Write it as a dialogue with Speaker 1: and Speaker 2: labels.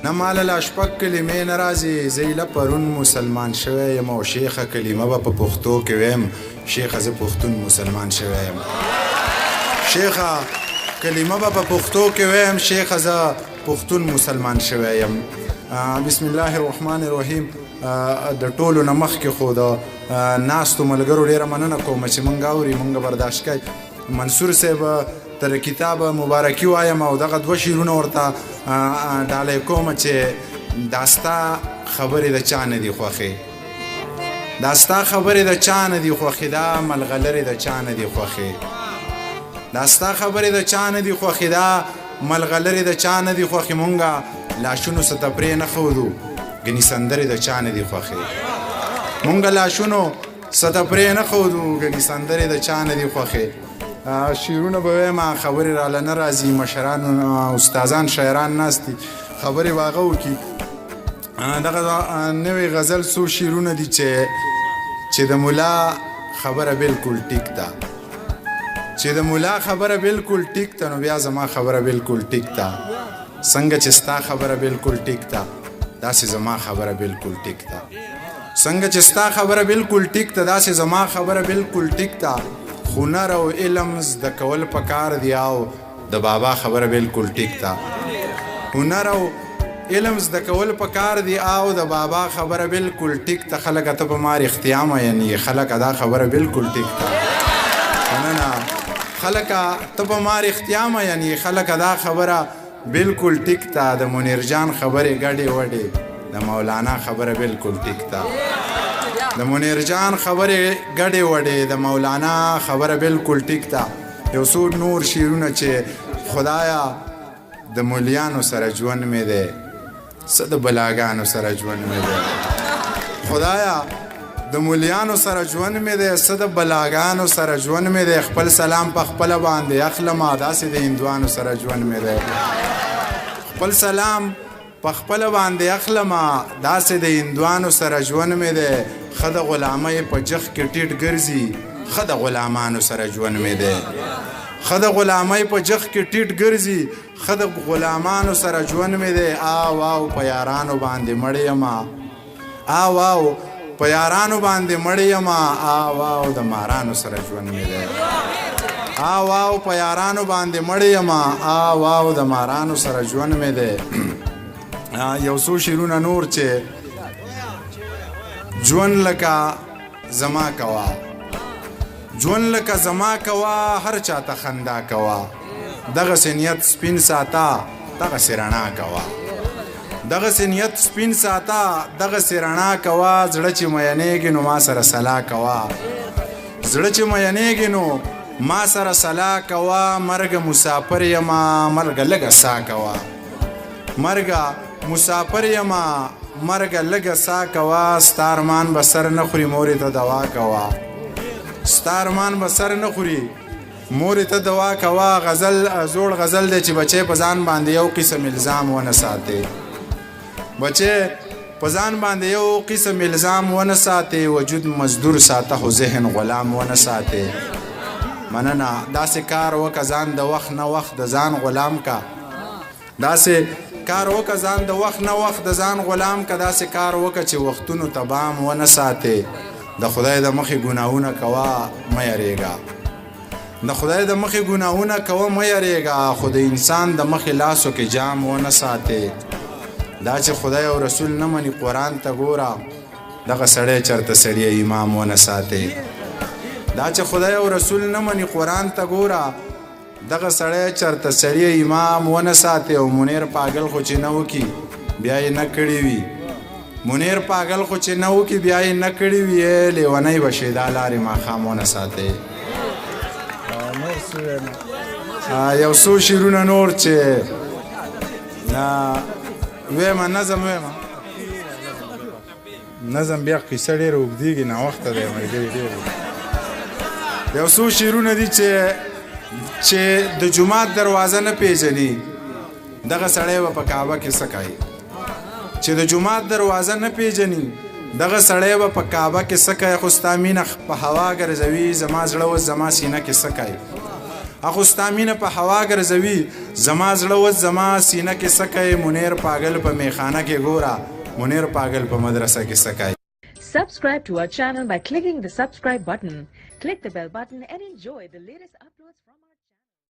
Speaker 1: نه ماله لا شپږ کلمې نه راځي زه ایله پرون مسلمان شوی یم او شیخه کلمه به په پښتو کې ویم شیخه زه پښتون مسلمان شوی یم شیخه کلمه به په پښتو کې ویم شیخه زه پښتون مسلمان شوی یم بسم الله الرحمن الرحیم د ټولو نه مخکې خو د ناستو ملګرو ډېره مننه کوم چې مونږ اوري مونږ برداشت کوي منصور صاحب تر کتاب مبارکي وایم او دغه دوه شعرونه ورته ډالۍ کوم چې دا ستا خبرې د چا نه دي خوښې دا ستا خبرې د چا نه دي خوښې دا ملغلرې د چا نه دي خوښې دا ستا خبرې د چا نه دي خوښې دا ملغلرې د چا نه دي خوښې مونږ لاشونو څه ته پرې نه ښودو ګنې سندرې د چا نه دي خوښې مونږ لاشونو څه ته پرې نه ښودو ګنې سندرې د چا نه دي خوښې شعرونه به وایم خبرې راله نه راځي مشران استادان شاعران ناست دي خبرې به هغه وکړي دغه نوی غزل څو شعرونه دي چې د ملا خبره بالکل ټیک ده چې د ملا خبره بالکل ټیک ده نو بیا زما خبره بالکل ټیک ده څنګه چې ستا خبره بالکل ټیک ده داسې زما خبره بالکل ټیک ده څنګه چې ستا خبره بالکل ټیک ده داسې زما خبره بالکل ټیک ده هنر او علم زده کول پکار دی او د بابا خبره بالکل ټیک ده هنر او علم زده کول پکار دی او د بابا خبره بالکل ټیک ده خلک ته په مار اختیام یعنی خلک دا خبره بالکل ټیک ده نه خلک ته په مار اختیام یعنی خلک دا خبره بالکل ټیک ده د منیر جان خبره ګډې وډې د مولانا خبره بالکل ټیک ده د منیر جان خبرې ګډې وډې د مولانا خبره بالکل ټیک ده یو څو نور شعرونه چې خدایا د مولیانو سره ژوند مې دی څه د بلاګانو سره ژوند مې دی خدایا د مولیانو سره ژوند مې دی څه د بلاګانو سره ژوند مې دی خپل سلام په خپله باندې اخلمه داسې د هندوانو سره ژوند مې دی خپل سلام په خپله باندې اخلمه داسې د هندوانو سره ژوند مې دی ښه د غلامۍ په جخ کې ټیټ ګرځي ښه د غلامانو سره ژوند مې دی ښه د غلامۍ په جخ کې ټیټ ګرځي ښه د غلامانو سره ژوند مې دی آو آو په یارانو باندې مړ یمه آو آو په یارانو باندې مړ یمه آو آو د مارانو سره ژوند مې دی آو آو په یارانو باندې مړ یمه آو آو د مارانو سره ژوند مې دی یو څو شعرونه نور چې ژوند لکه زما کوا ژوند لکه زما کوا هر چاته خندا کوا دغسې نیت سپین ساته دغسې رڼا کوا دغسې نیت سپین ساته دغسې رڼا کوا زړه چې مینېږي نو ما سره صلا کوا زړه چې مینېږي نو ما سره صلا کوا مرګ مسافر یمه مرګ لږه سا کوا مرګ مسافر یمه مرګ لږه سا کوا ستا ارمان به سر نه خوري مورې ته دوا کوا ستا ارمان به سر نه خوري مورې ته دوا کوا غزل زوړ غزل دی چې بچی په ځان باندې یو قسم الزام ونه ساتې بچی په ځان باندې یو قسم الزام ونه ساتې وجود مزدور ساته خو ذهن غلام ونه ساتې مننه داسې کار وکه ځان د وخت نه وخت د ځان غلام کا داسې کار وکه ځان د وخت نه وخت د ځان غلام که داسې کار وکه چې وختونو ته بام ونه ساتې د خدای د مخې ګناهونه کوه مه یریږه د خدای د مخې ګناهونه کوه مه یریږه خو د انسان د مخې لاسو کې جام ونه ساتې دا چې خدای او رسول نه مني قرآن ته ګوره دغه سړی چرته سړی امام ونه ساتې دا چې خدای او رسول نه مني قرآن ته ګوره دغه سړی چرته سړی امام ونه ساتي او منیر پاگل خو چې نه وکي بیا یې نه کړي وي منیر پاگل خو چې نه وکي بیا یې نه کړي وي لیونی به شي دا لارې ماښام ونه ساتي یو څو شعرونه نور چې ویمه نظم ویمه نظم بیا قصه ډېره اوږدېږي ناوخته دی ملګري ډېر یو څو شعرونه دي چې د جومات دروازه نه پیژني دغه سړی به په کعبه کې څه کوي چې د جومات دروازه نه پیژني دغه سړی به په کعبه کې څه کوي خو ستا مینه په هوا ګرځوي زما زړه اوس زما سینه کې څه کوي اخو ستا مینه په هوا ګرځوي زما زړه اوس زما سینه کې څه کوي منیر پاگل په میخانه کې ګوره منیر پاگل په مدرسه کې څه کوي.
Speaker 2: Subscribe to our channel by clicking the subscribe button. Click the bell button and enjoy the latest uploads from our